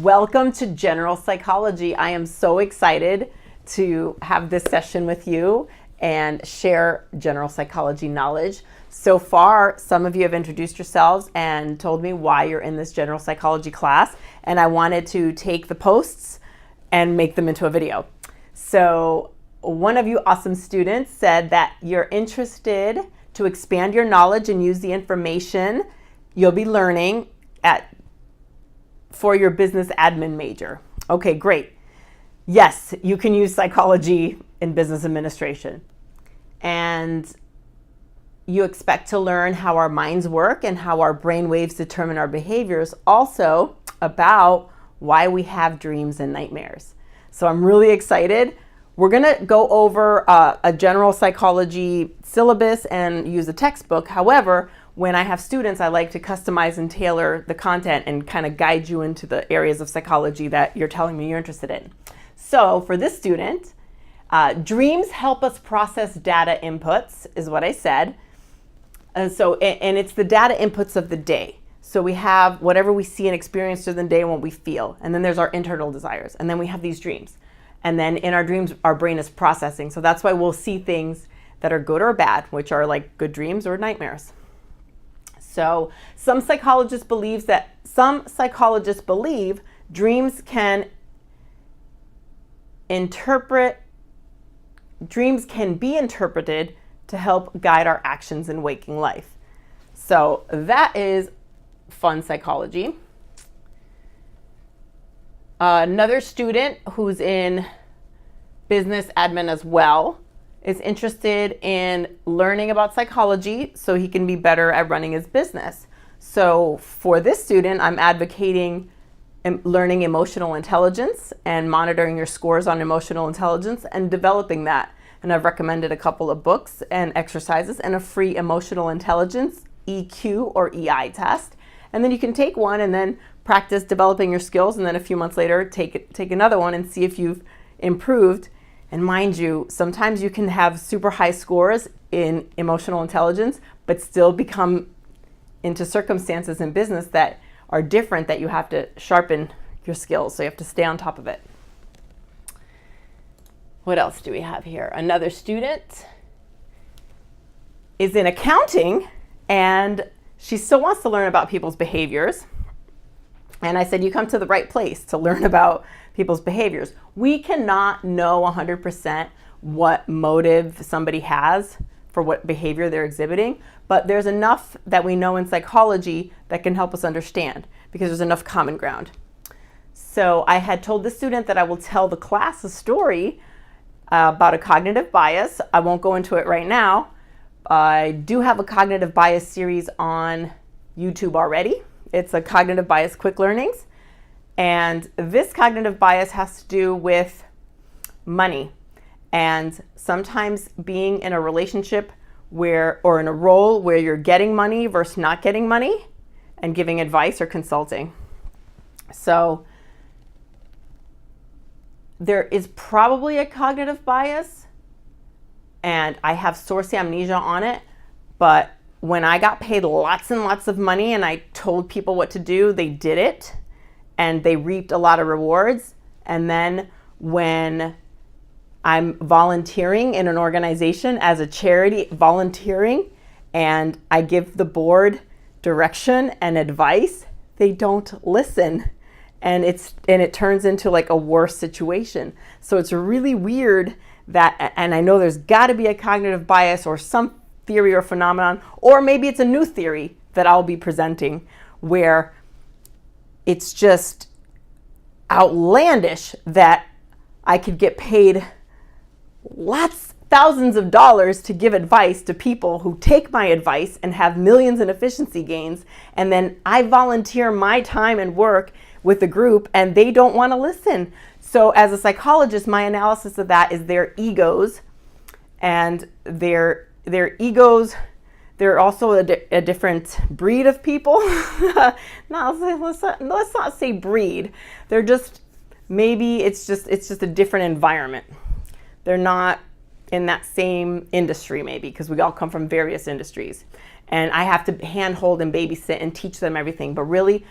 Welcome to General Psychology. I am so excited to have this session with you and share general psychology knowledge. So far, some of you have introduced yourselves and told me why you're in this general psychology class, and I wanted to take the posts and make them into a video. So one of you awesome students said that you're interested to expand your knowledge and use the information you'll be learning for your business admin major. Okay, great. Yes, you can use psychology in business administration. And you expect to learn how our minds work and how our brain waves determine our behaviors, also about why we have dreams and nightmares. So I'm really excited. We're gonna go over a general psychology syllabus and use a textbook. However, when I have students, I like to customize and tailor the content and kind of guide you into the areas of psychology that you're telling me you're interested in. So for this student, dreams help us process data inputs, is what I said. And it's the data inputs of the day. So we have whatever we see and experience during the day and what we feel. And then there's our internal desires. And then we have these dreams. And then in our dreams, our brain is processing. So that's why we'll see things that are good or bad, which are like good dreams or nightmares. So some psychologists believe dreams can be interpreted to help guide our actions in waking life. So that is fun psychology. Another student who's in business admin as well is interested in learning about psychology so he can be better at running his business. So for this student, I'm advocating learning emotional intelligence and monitoring your scores on emotional intelligence and developing that. And I've recommended a couple of books and exercises and a free emotional intelligence EQ or EI test. And then you can take one and then practice developing your skills, and then a few months later take another one and see if you've improved. And mind you, sometimes you can have super high scores in emotional intelligence, but still become into circumstances in business that are different, that you have to sharpen your skills. So you have to stay on top of it. What else do we have here? Another student is in accounting, and she still wants to learn about people's behaviors. And I said, you come to the right place to learn about people's behaviors. We cannot know 100% what motive somebody has for what behavior they're exhibiting, but there's enough that we know in psychology that can help us understand because there's enough common ground. So I had told the student that I will tell the class a story about a cognitive bias. I won't go into it right now. I do have a cognitive bias series on YouTube already. It's a cognitive bias quick learnings. And this cognitive bias has to do with money. And sometimes being in a relationship or in a role where you're getting money versus not getting money and giving advice or consulting. So there is probably a cognitive bias, and I have source amnesia on it, but when I got paid lots and lots of money and I told people what to do, they did it and they reaped a lot of rewards. And then when I'm volunteering in an organization as a charity volunteering and I give the board direction and advice, they don't listen. And it turns into like a worse situation. So it's really weird that, and I know there's got to be a cognitive bias or some theory or phenomenon, or maybe it's a new theory that I'll be presenting where it's just outlandish that I could get paid thousands of dollars to give advice to people who take my advice and have millions in efficiency gains, and then I volunteer my time and work with the group and they don't want to listen. So as a psychologist, my analysis of that is their egos, and their egos, they're also a different breed of people. Let's not say breed. They're just, maybe it's just a different environment. They're not in that same industry maybe, because we all come from various industries. And I have to handhold and babysit and teach them everything. But really,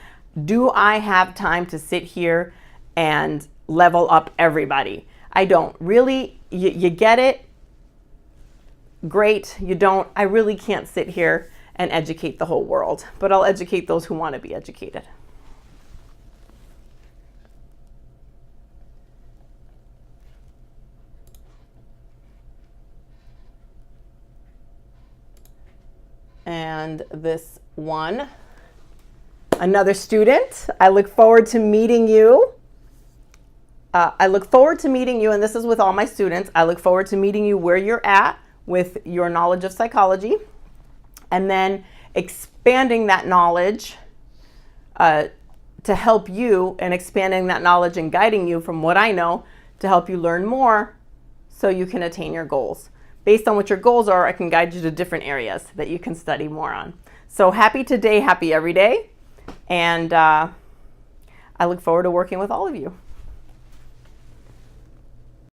Do I have time to sit here and level up everybody? I don't. Really, you get it? Great. You don't. I really can't sit here and educate the whole world, but I'll educate those who want to be educated. And this one, another student. I look forward to meeting you. And this is with all my students. I look forward to meeting you where you're at with your knowledge of psychology, and then expanding that knowledge to help you, and expanding that knowledge and guiding you from what I know to help you learn more so you can attain your goals. Based on what your goals are, I can guide you to different areas that you can study more on. So happy today, happy every day. And I look forward to working with all of you.